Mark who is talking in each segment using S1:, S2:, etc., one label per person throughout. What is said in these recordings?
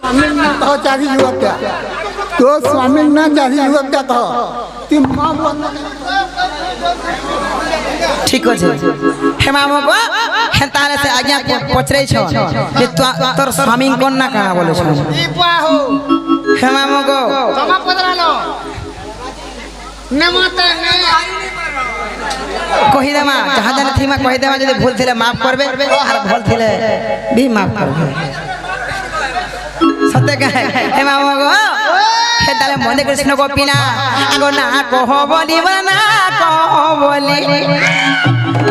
S1: स्वामींना कह चारी युवक का तो स्वामींना चारी युवक का कह तुम मां बन
S2: ठीक আছে হেমা মগো হেতালে সে আজ্ঞা পচরেছ যে তোর স্বামী কোন না কানা বলেছ
S3: ই পাহো
S2: হেমা মগো
S3: জমা পদরালো নেমতে নে
S2: কহি দেমা যাহা জানে থিমা কহি দেমা যদি ভুল থিলে মাফ করবে আর ভুল থিলে ভি মাফ করবে সত্য কহে হেমা মগো হেতালে মনে কৃষ্ণ গোপীনা আগো না কহ বলিব না কহ বলি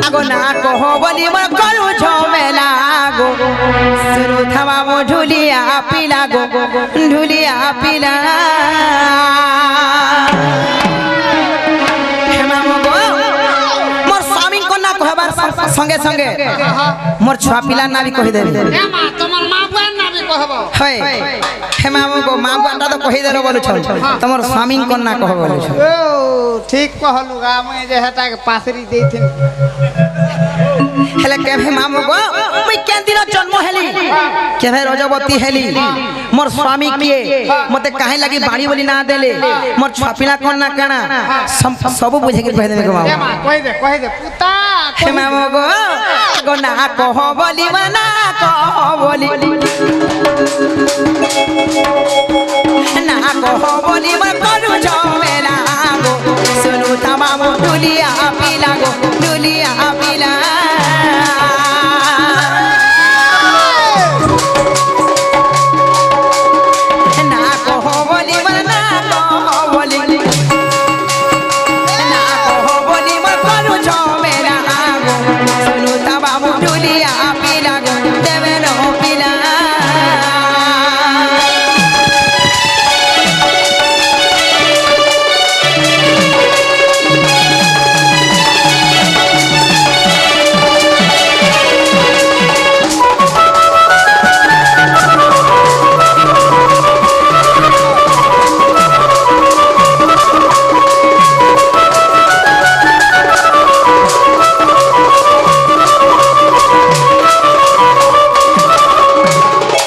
S2: আগো না কহ বলিব করু ঝমেলা গো সুরু থামা মো ঢুলিয়া পিলা গো ঢুলিয়া পিলা হেমা মগো মোর স্বামী কন্যা কহবার সঙ্গে সঙ্গে মোর ছুয়া পিলার নাম কহি দেবে
S3: হেমা তোমার মা বুয়ার নামে কহবো
S2: হয় হেমা মগো মা বুয়াটা তো কহি দেলো বলছ তোমার স্বামী কন্যা কহ বলছ
S3: ও ঠিক কহলু গা মই যে হেটাকে পাসরি দেইथिन
S2: হেলে কেভে মা মগো মুই কেন দিন জন্ম হেলি কেভে রজবতী হেলি মোর স্বামী কিয়ে মতে কাহে লাগি বাড়ি বলি না দেলে মোর ছুয়া পিলা কন্যা কানা সব বুঝে কি কহি দেবে গো মা
S3: হেমা কই দে পুতা
S2: হেমা মগো আগো না কহ বলিব না কহ বলি না কহ বলিব করু ঝমেলা গো সুনু তামাম দুলিয়া পিলা গো দুলিয়া পিলা না কহ বলিব না কহ বলি না কহ বলিব করু ঝমেলা গো সুনু তামাম দুলিয়া পিলা গো দেবে নো পিলা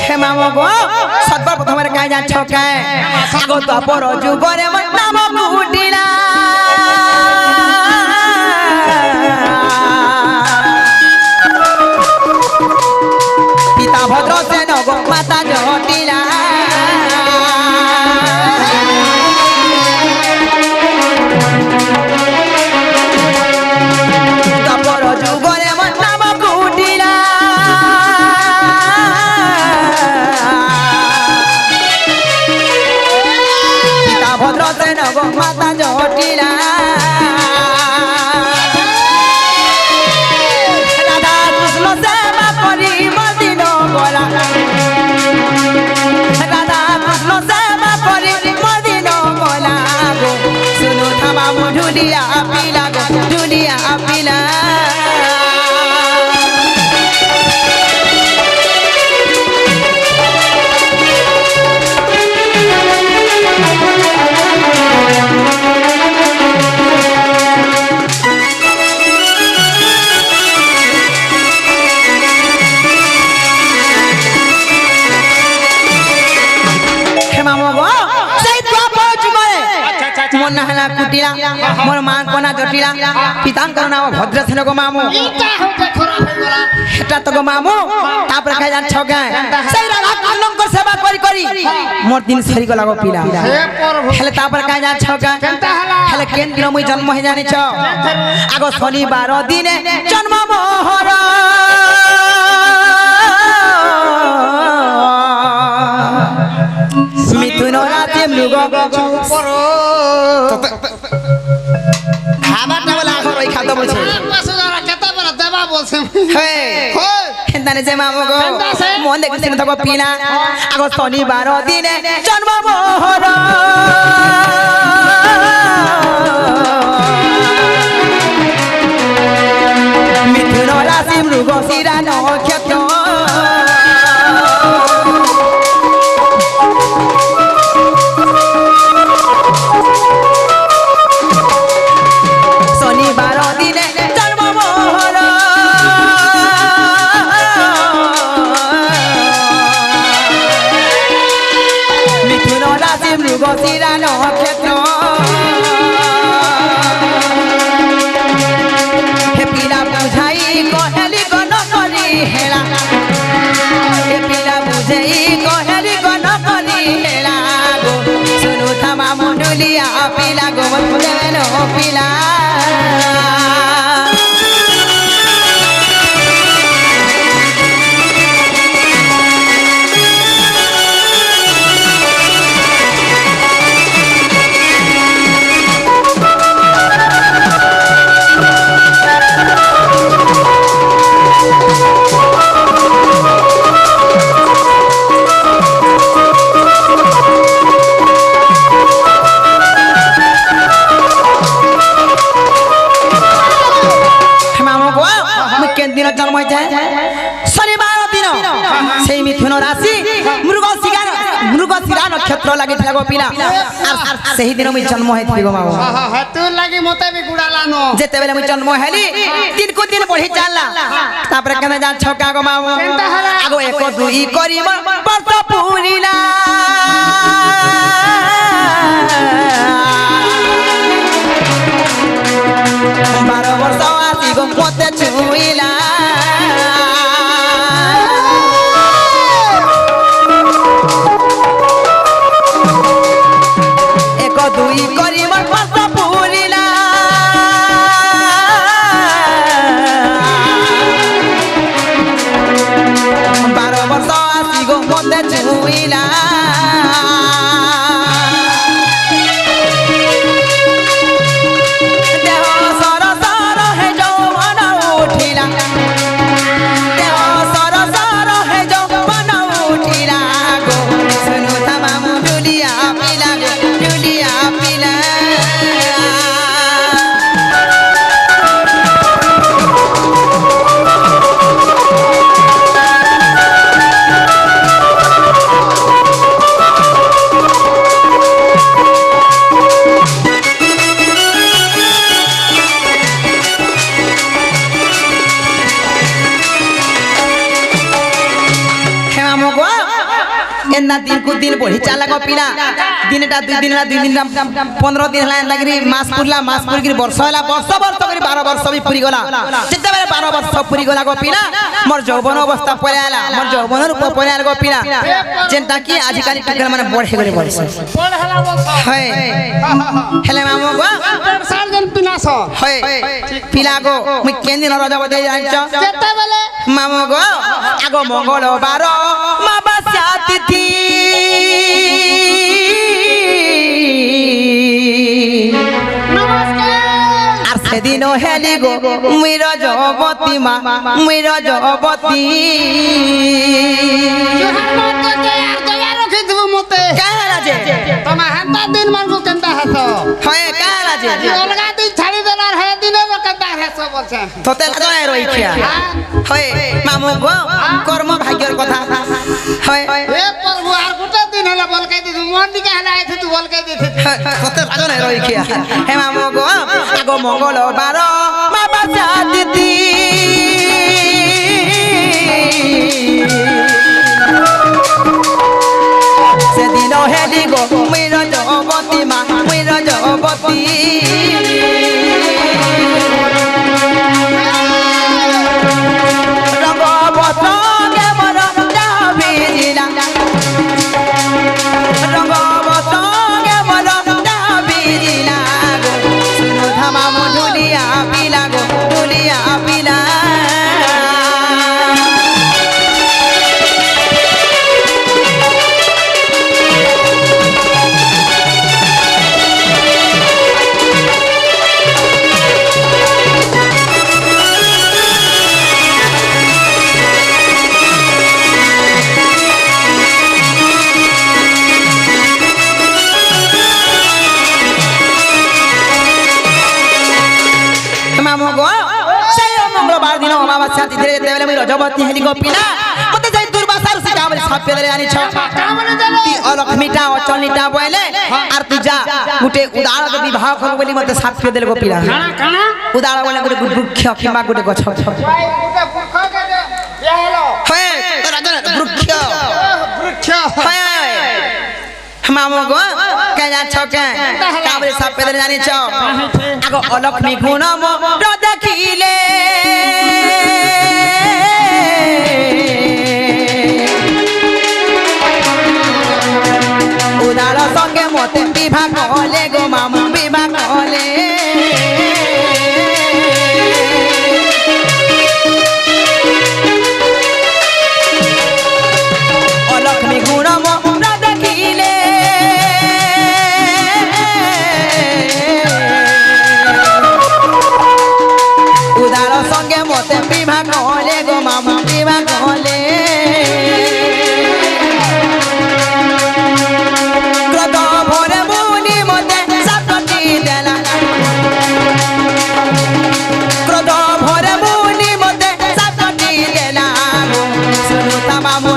S2: হেমা মগো সদবার প্রথমে কাই যাচ্ছ কে আগো তো পর যুগরে মন নাম কুটিলা পিতা ভদ্র সেন গো মাতা জটিলা তপর যুগরে মন নাম কুটিলা পিতা ভদ্র সেন গো মাতা জটিলা রাধা কৃষ্ণ সেবা করি মদিন গলা রাধা কৃষ্ণ সেবা করি মদিন গলা গো শুনো থামা মো ঢুলিয়া পিলা গো ঢুলিয়া পিলা হেমা মগো সেই দ্বাপর যুগরে মোর না হেলা কুটিলা মোর মা কোনা জটিলা পিতাঙ্কর নাম ভদ্রসেন গো মামু
S3: ইটা হতে খারাপ হই গলা
S2: এটা তো গো মামু তারপরে খাই যাচ্ছ গায় সেই রাধা কৃষ্ণঙ্কর সেবা করি করি মোর দিন সারি গলা গো পিলা
S3: হে প্রভু
S2: হেলে তারপরে খাই যাচ্ছ গায়
S3: কেনতা হলা
S2: হেলে কেন দিন মুই জন্ম হে জানিছ আগো শনিবার দিনে জন্ম মোহর মিথুন রাতে মৃগ
S3: পর
S2: খাবারটা বলে এখন ওই খাদ্য বলছে
S3: পাশে যারা কেতা বড় দেবা বলছে
S2: হে হেন্দানে যে মামু গো মন দেখছিস তো পিনা আগো শনিবার দিনে জন্ম মোহর মিথুন রাশি মৃগ শিরা নক্ষত্র শনিবার দিনে জন্ম মোহর মিথুন রাশি মৃগশিরা নক্ষত্র হে পিলা বুঝাই কহেলি গণ করি হেলা হে পিলা বুঝাই কহেলি গণ করি হেলা গো শুনু থামা মুন্ডুলিয়া পিলা গো দেবেন পিলা জন্ম হয়েছে শনিবার দিন সেই মিথুন রাশি মৃগশিরা নক্ষত্র লাগিছিল গো পিলা আর সেই দিন মুই জন্ম হয়েছিল গো মাও
S3: তোর লাগি মতে বি গুড়ালানো
S2: যেতেবেলে মুই জন্ম হেলি দিন কো দিন বঢ়ি চাললা তারপরে কেনে যা ছকা গো মাও আগো এক দুই করিব বর্ষ পুরিলা বারো বর্ষ আসি গো মতে ছুইলা এক দুই করিব বর্ষ পুরিলা বারো বর্ষ আসি গো মতে ছুইলা दिन को दिन बढ़ी चाला गो पिला दिन टा दुई दिन 15 दिन हला लागरी मास पुरगिरी वर्ष हला वर्ष करी 12 वर्ष भी पुरी गला जेते बेले 12 वर्ष पुरी गला गो पिला मोर यौवन अवस्था परे आला मोर यौवन रूप परे आला गो पिला जेंता की आज काली टुकल माने बढ़े गले वर्ष
S3: पढ़ हला वर्ष
S2: है हेले मामो गो
S3: साल जन पिनास
S2: है पिला गो मु केन दिन रजा बदे जानिछ
S3: जेते बेले
S2: मामो गो आगो मंगलवार माबास्या तिथि আর সেদিন হেলি গো মুই রজবতী মা মুই রজবতী
S3: মতে
S2: কারাজে
S3: তোমা হাতা দিন মানকো কেনতা হাস
S2: হয় কারাজে
S3: অলগা দিন ছাড়ি দেলার হে দিনে কেনতা হাস বলছে
S2: তোতে লাগায় রইখিয়া হয় মামু গো কর্ম ভাগ্যের কথা হয়
S3: হে প্রভু আর গোটা দিন হলা বলকাই দিছু মন দিকে হলা আইছে তু বলকাই দিছিস
S2: তোতে লাগায় রইখিয়া হে মামু গো আগো মঙ্গলবার মা বাসা দিদি সেদিন হেলি গো মুই রজবতী মা মুই রজবতী রঙ্গ বসঙ্গে মর ভিজিলা রঙ্গ বসঙ্গে মর ভিজিলা গো শুনু ধামা মধুলিয়া পিলা গো ঢুলিয়া পিলা मंगलवार दिन अमावास्या तिथि देवेले मुई रजबती हेली गो पिला मते जाई दुर्वासार से काबले सापे देले आनी छ ती अलक्ष्मीटा अचलनीटा बोले आर तू जा गुटे उदार के विवाह कर बोली मते सापे देले गो पिला
S3: काना
S2: उदार बोले गुटे वृक्ष खिमा गुटे गछ
S3: गुटे वृक्ष के बिया हेलो
S2: हे राजन वृक्ष
S3: वृक्ष
S2: हे মামু গো কে যাচ্ছ কে কাবরে সাপ পেদের জানিছ আগো অলক্ষ্মী গুণ মোর দেখিলে উদার সঙ্গে মতে বিবাহ কলে গো মামু বিবাহ কলে অলক্ষ্মী গুণ মোর দেখিলে উদার সঙ্গে মতে বিবাহ কলে গো মামু বিবাহ কলে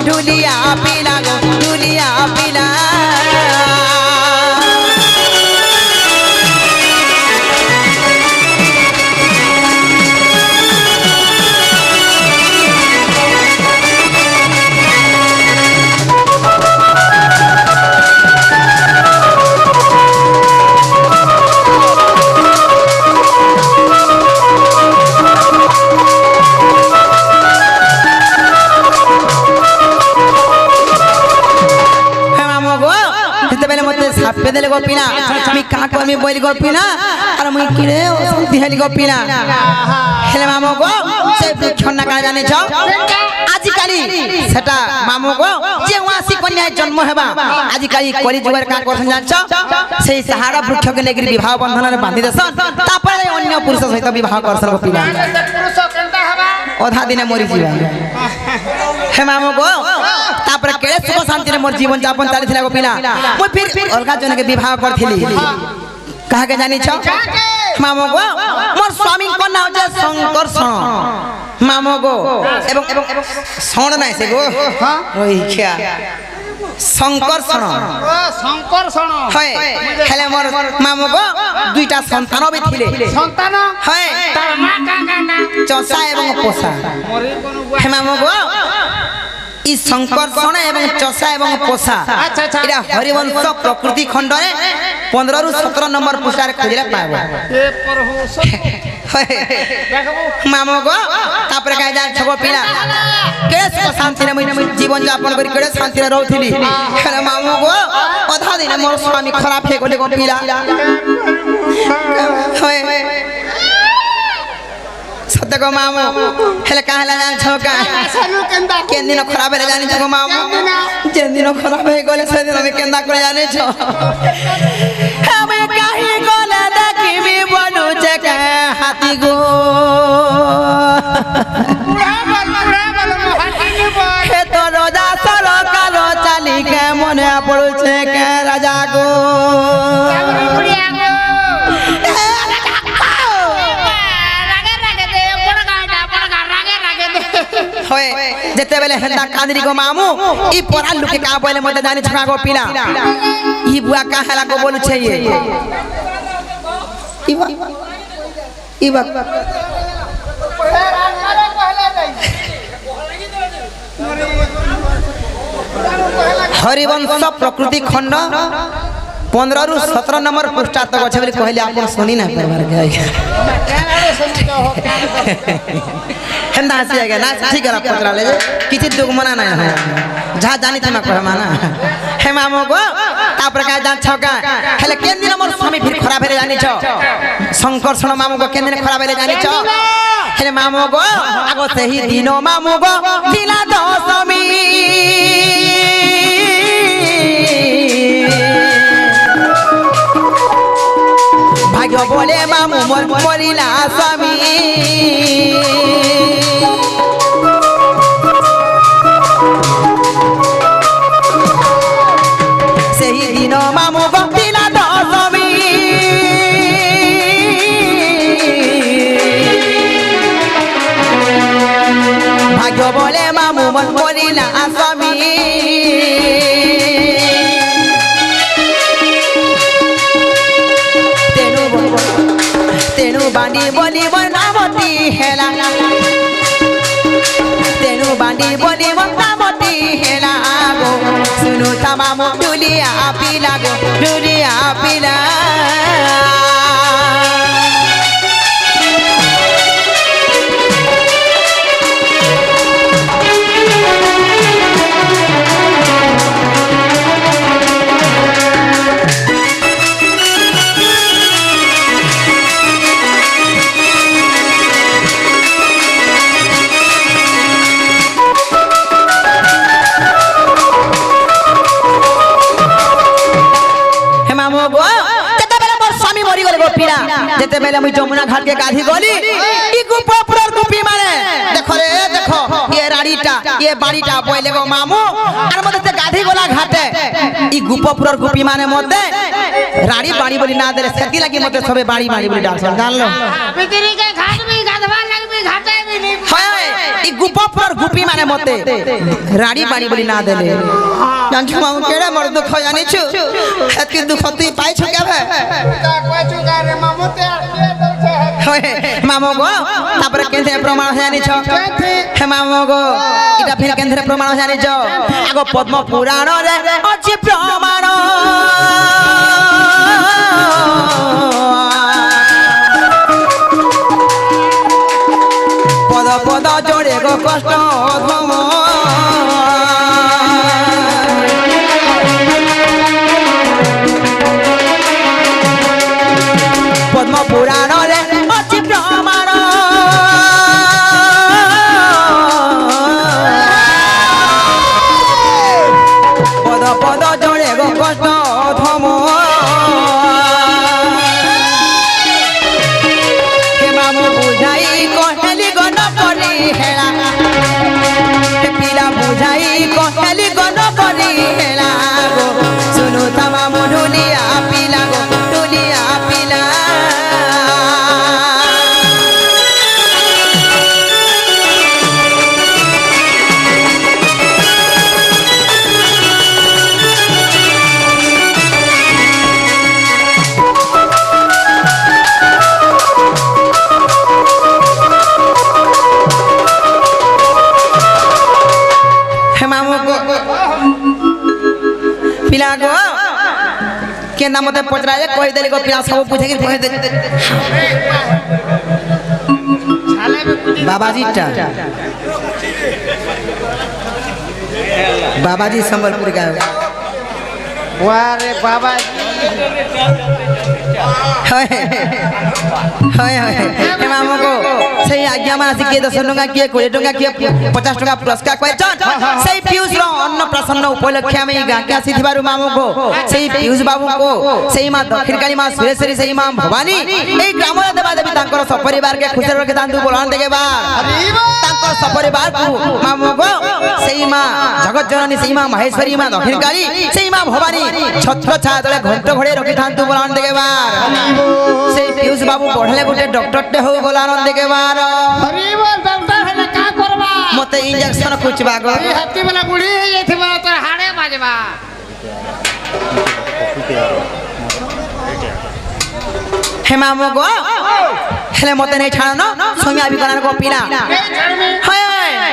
S2: ঢুলিয়া পিলা গো ঢুলিয়া পিলা সাপে দিলে গপিনা আমি কাক আমি বইল গপিনা আর মুই কিরে অশান্তি হেলি গপিনা হেলে মামু গো সে বৃক্ষনা কাজ জানিছ আজিকালি সেটা মামু গো যে ওয়াসি কন্যা জন্ম হেবা আজিকালি কলি যুগের কাক করছেন জানছ সেই সাহারা বৃক্ষকে নেগির বিবাহ বন্ধନରେ বাঁধি দেছন তারপরে অন্য পুরুষ সহিত বিবাহ করছন গপিনা
S3: পুরুষ কেনতা হবা
S2: অধা দিনে মরি যাবা হে মামু গো তারপরে কেড়ে সুখ শান্তিরে মোর জীবন যাপন চালিছিলা গপিনা মুই ফির অলগা জনকে বিবাহ করছিলি কাহাকে জানিছ মামু গো মোর স্বামী কন্যা হচ্ছে শঙ্কর্ষণ মামু গো এবং শণ নাই সে গো ওই খিয়া শঙ্কর্ষণ
S3: ও শঙ্কর্ষণ
S2: হয় হেলে মোর মামু গো দুইটা সন্তান বি থিলে
S3: সন্তান
S2: হয়
S3: তার মা কাকা না
S2: চষা এবং পোষা
S3: মরি কোন
S2: হে মামু গো ই শঙ্কর্ষণ এবং চষা এবং পোষা
S3: আচ্ছা আচ্ছা
S2: এটা হরিবংশ প্রকৃতি খণ্ডরে 15 ରୁ 17 নম্বর পুষ্টার খুঁজলে পাবো
S3: এ প্রভু দেখবো
S2: মামু গো তারপরে কাই যা ছগো পিলা কে শান্তিরে মুই জীবন যাপন করি কেড়ে শান্তিরে রহুଥିଲି হেলে মামু গো অধা দিনে মোর স্বামী খারাপ হয়ে গলে গো পিলা সত্য গো মামু হেলে কাহলা জানছ কা
S3: সানু কেনতা
S2: কেন দিন খারাপ হয়ে জানিছ গো মামু যে দিন খারাপ হয়ে গলে সেদিন আমি কেন্দা করে জানিছ আমি কাহি গলে দেখিবি বনুছে কে হাতি গো
S3: বুড়া বল মহাকালী বল
S2: হে তো রাজা সরকার চালিকে মনে পড়ছে কে রাজা গো
S3: বুড়িয়া গো রাগে রাগে দে বড় গা রাগে দে
S2: হয় যেতে বেলে হেন্দা কাঁদরি গো মামু ই পড়ার লোকে কা বলে মতে জানি ছড়া গো পিলা ই বুয়া কা হেলা গো বলছে ইবা হরিবংশ প্রকৃতি খণ্ড 15 ରୁ 17 নম্বর পৃষ্ঠা তক আছে বলে কইলে আপন শুনি না পারবার কে হেন্দা হাসি আগে না ঠিক আছে পত্রালে কিছু দুঃখ মনা না হয় যা জানি তুমি কহ মানা হে মামু গো তারপরে কাজ জান ছকা হেলে কেন দিন মোর স্বামী ফির খারাপ হয়ে জানিছ শঙ্কর্ষণ মামু গো কেন দিন খারাপ হয়ে জানিছ হেলে মামু গো আগো সেই দিন মামু গো দিলা দশমী ভাগ্য বলে মামু মোর মরিলা স্বামী সেই দিন মামু গতিলা দশমী ভাগ্য বলে মামু মোর মরিলা স্বামী তেনু বাণী বলিব নামতি হেলা তেনু বাণী বলিব নাম पटी हेला गो सुनो तमाम डुलिया पीला गो डुलिया पीला যেতে বেলে আমি যমুনা ঘাটকে গাধি গলি ই গুপপুরের গুপি মানে দেখো রে দেখো এ রাড়িটা এ বাড়িটা বইলে গো মামু আর মধ্যে গাধি গলা ঘাটে ই গুপপুরের গুপি মানে মধ্যে রাড়ি বাড়ি বলি না দেলে সেতি লাগি মধ্যে সবে বাড়ি বাড়ি বলি ডাকছেন জানলো
S3: ভিতরিকে ঘাটবি গাধবা লাগবি ঘাটাইবি নি
S2: হয় ই গুপপুরের গুপি মানে মধ্যে রাড়ি বাড়ি বলি না দেলে জানছো মামু কেড়ে মোর দুঃখ জানিছো এত দুঃখ তুই পাইছো কেবে
S3: তা কইছো গারে মামুতে আর কে দলছে
S2: মামু গো তারপরে কেন্দ্রে প্রমাণ জানিছ হে মামু গো এটা ফির কেন্দ্রে প্রমাণ জানিছ আগো পদ্ম পুরাণ রে আছে প্রমাণ পদ পদ জোড়ে গো কষ্ট ধম পদ্ম পুরাণ রে আছে প্রমাণ পদ পদ জোড়ে গো কষ্ট ধম হে মামু বুঝাই কহেলি গণ করি হেলা হে পিলা বুঝাই কহেলি গণ করি হেলা গো শুনু তামা মধুলিয়া পিলা গো দুলিয়া পিলা पिला गो केना मते पचराए कहि देली गो पिला सब पूछे कि कहि दे
S3: छाले में कुटी
S2: बाबाजीटा बाबाजी संबलपुर का
S3: वारे बाबा
S2: हाय हाय हे मामू को সেই আজ্ঞা মাসি কে 10 টাকা কে 20 টাকা কে 50 টাকা পুরস্কার কইছন সেই পিউষ র অন্ন প্রসন্ন উপলক্ষে আমি গাঁকে আসিथिबारु मामू को সেই পিউষ বাবু को সেই মা দক্ষিণকালী মা সুরেশ্বরী সেই মা ভবানী এই গ্রামর দেবা দেবী তাঙ্কর সপরিবার কে খুশি রকে দান্তু বলান দেগে বা তাঙ্কর সপরিবার को मामू को সেই মা জগৎ জননী সেই মা মহেশ্বরী মা দক্ষিণকালী সেই মা ভবানী ছত্র ছায়া তলে ঘন্ট ঘড়ে রকি দান্তু বলান দেগে বা সেই পিউষ বাবু পড়লে গুটে ডক্টরটে হউ বলান দেগে বা
S3: हरी बोल डॉक्टर है का करबा
S2: मते इंजेक्शन कुचबा गो
S3: ई हत्ती वाला बुढ़ी है जेथिबा तोर हाड़े बाजबा
S2: हे मामू गो हेले मते नहीं छाड़नो संगे आबी करान को पिला
S3: नहीं छड़बी
S2: हाय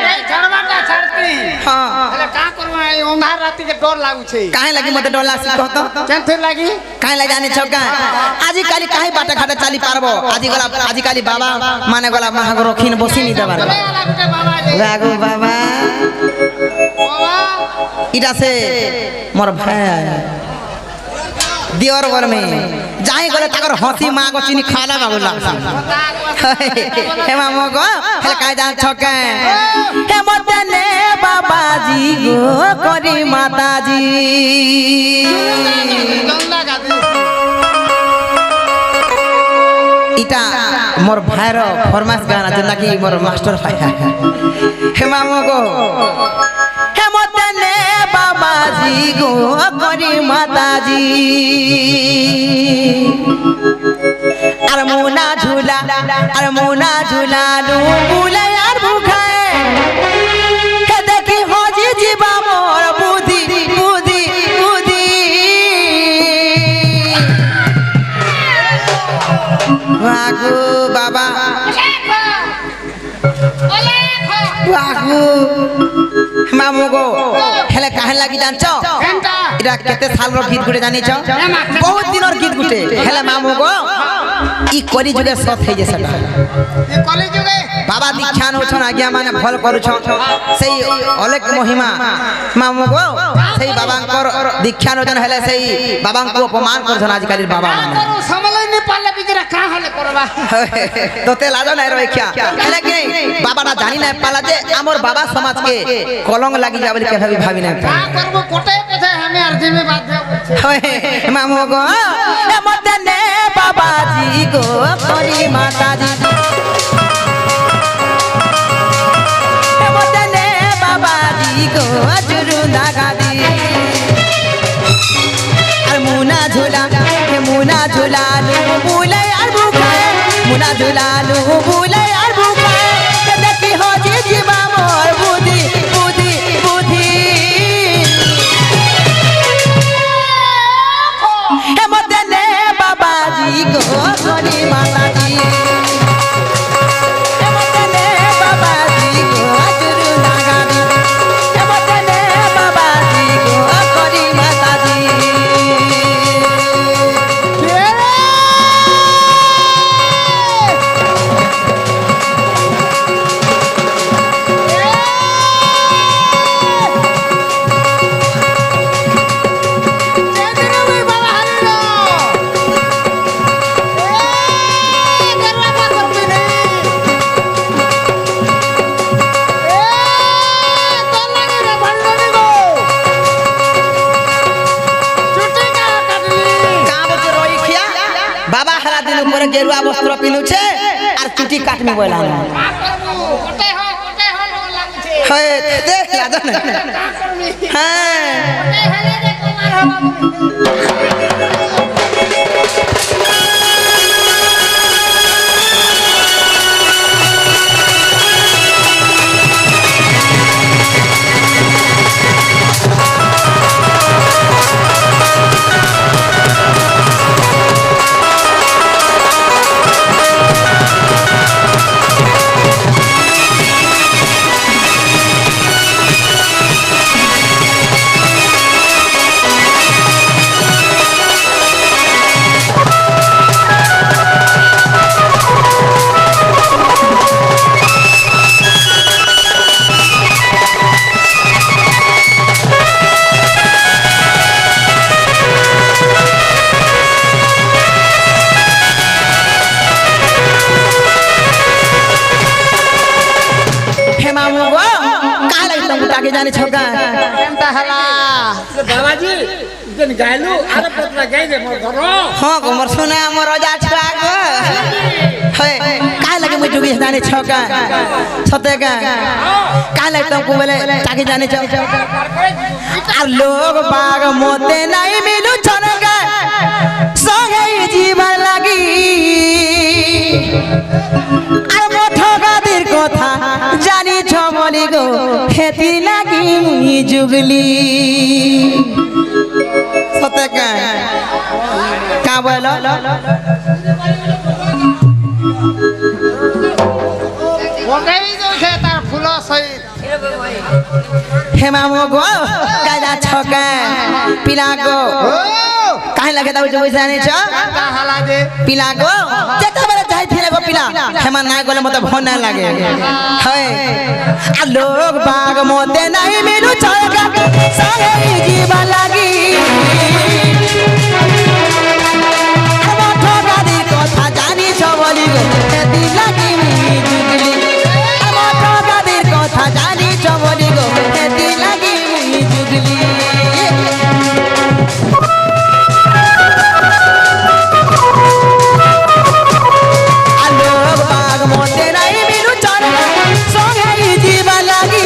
S3: नहीं छड़बाटा छड़ती
S2: हां
S3: हले का करबा ई अंधार राती के डर लागु छे
S2: काहे लगी मते डर लासी कहतो
S3: केनथे लागी
S2: काहे लगी जाने छका आजि काली काहे बाटा घाटा चाली पारबो आजि काली बाबा माने गला महाग रखिन बसी नी देबार
S3: चले वाला बेटे बाबा जी
S2: रागो बाबा
S3: बाबा
S2: इटा से मोर भाई दियोर बर में जाई गले ताकर हंसी मां को चिनी खाला बाबू लागसी हे मामू गो हेले काहे जान छका हे मते ने बाबाजी गो करी माताजी
S3: गंगा गादी
S2: इटा मोर भाईर फरमाइश गाना जेना कि मोर मास्टर भाई हे मामू गो हे मते ने बाबाजी गो करी माताजी আর মুনা ঝুলা লু বুলে আর ভুখায় হে দেখি হজি জীবা মোর বুদ্ধি বুদ্ধি বুদ্ধি বাগু বাবা বাগু মামু গো হেলে কাহে লাগি জানছ
S3: কেনটা
S2: এটা কেতে সালর গীত গুটে জানিছ
S3: মা।
S2: বহুত দিনর গীত গুটে হেলে মামু গো ই কলি যুগে সত হয়ে গেছে
S3: এই কলেজ যুগে
S2: বাবা দীক্ষা নৌছন আজ্ঞা মানে ফল করুছ সেই অলেখ মহিমা মামু গো সেই বাবাঙ্কর দীক্ষা নৌছন হেলে সেই বাবাঙ্কু অপমান করছন আজকালির বাবা মানে
S3: করু সমলই নি পারলে বিজরা কা হলে করবা
S2: তোতে লাজ নাই রইখ্যা হেলে কি বাবাটা জানি না পালা যে আমার বাবা সমাজকে কলঙ্ক লাগি যাবে কেভাবে ভাবি না
S3: কা করব কোটায় কোথায় আমি আর জিমে বাধ্য বলছি
S2: মামু গো মতে নে বাবাজি গো করি মাতাজি মতে নে বাবাজি গো জুরু দাগাদি আর মুনা ঝুলালু বুলে আর বুকায় মুনা ঝুলালু বুলে আর বুকায় দেখি হজি জীবা মোর বুদ্ধি বুদ্ধি বুদ্ধি মতে নে বাবাজি গো গরি মাতাজি মতে নে বাবাজি গো জুরু দাগাদি মতে নে বাবাজি গো গরি মাতাজি বাবা হারা দিন উপরে গেরুয়া বস্ত্র পিনুছে আর চুটি কাটমি বইলা
S3: কোটায় হয় লাগছে
S2: হয় দেখ লাজন
S3: কা করবি
S2: হ্যাঁ
S3: কোটায় হলে যে তোমার হবা হে মামু গো কা লাগি তুমি তাকে জানি ছকা কেনটা হলা
S4: বাবাজি যেন গাইলু আরে পত্রা গাই দে মোর ঘর
S2: হ্যাঁ গো মোর সোনা মোর রাজা ছুয়া গো হে কা লাগি মুই জুগি জানি ছকা সতে গা কা লাগি তুমি বলে তাকে জানি ছকা আর লোক বাগ মতে নাই মিলু ছনগা সঙ্গে জীবন লাগি আর মঠগাদের কথা জানি ছবলি গো হেতি লাগি মুই জুগলি সতে কা বলো
S3: ওটাই যাচ্ছে তার ফুল সহিত
S2: হে মামু গো গাজা ছকা পিলা গো কাহে লাগে তাও যে বুঝা নিছ
S3: কেনটা হলা যে
S2: পিলা গো যেতবেলে যাইছিলে গো পিলা হেমা নাই গলে মতে ভন না লাগে হয় আর লোক বাগ মতে নাই মিলু ছকা সঙ্গে জীবা লাগি মঠগাদের কথা জানি ছবলি গো হেতি লাগি মুই জুগলি মঠগাদের কথা জানি ছবলি গো হেতি লাগি মুই জুগলি আলোক বাগ মতে নাই মিলু চড়া সঙ্গে জীবা লাগি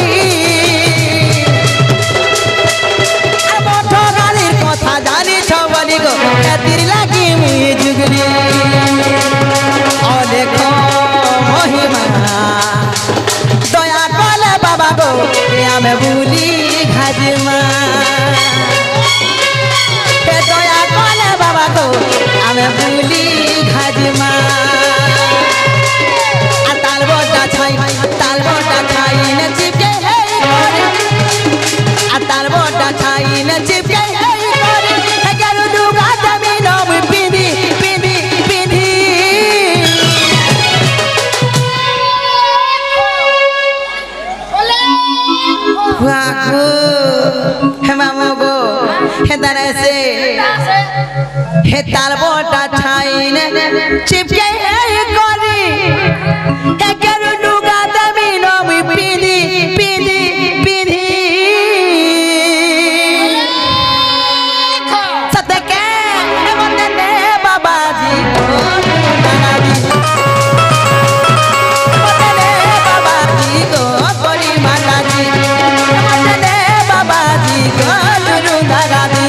S2: মঠগাদের কথা জানি হেদারে সে হে তার বটা ছাইন চিপকে করি একের লুগা দামি নমি পিধি পিধি পিধি সতকে মনে নে বাবাজি বাবাজি গো করি মাতাজি মনে নে বাবাজি গো দুরু দাগাদি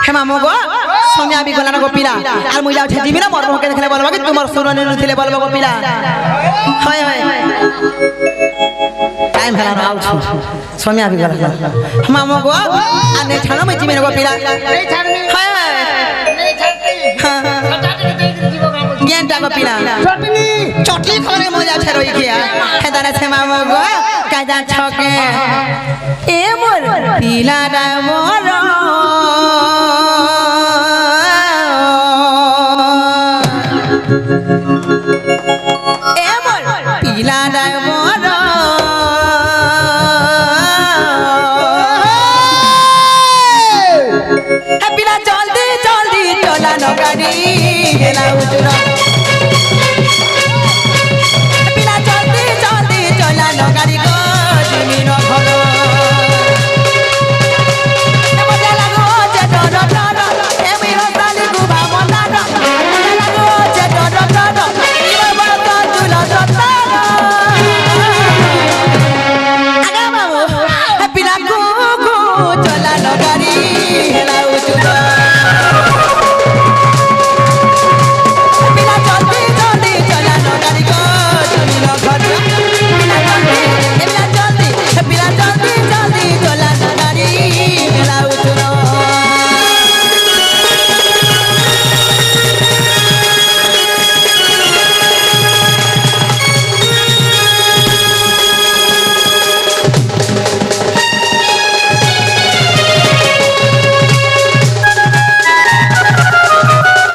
S2: হেমা মগো সোনিয়া বি গলানা গোপিলা আর মুই যাও ছেজিবি না মর মকে দেখলে বলবা কি তোমার সুরনি নুথিলে বলবা গোপিলা হয় হয় টাইম হেলা না আউছ সোনিয়া বি গলা হেমা মগো আনে ছানো মই জিমে গোপিলা
S3: नहीं छाड़नी
S2: হয় হয়
S3: नहीं छाड़ती
S2: হ্যাঁ
S3: सटाटी के देख जीवो काम
S2: জ্ঞানটা গোপিলা
S3: चटनी
S2: চটলি খাওয়ারে মজা আছে রই গিয়া হেদারে হেমা মগো কাজা ছকে এ মোর পিলাডা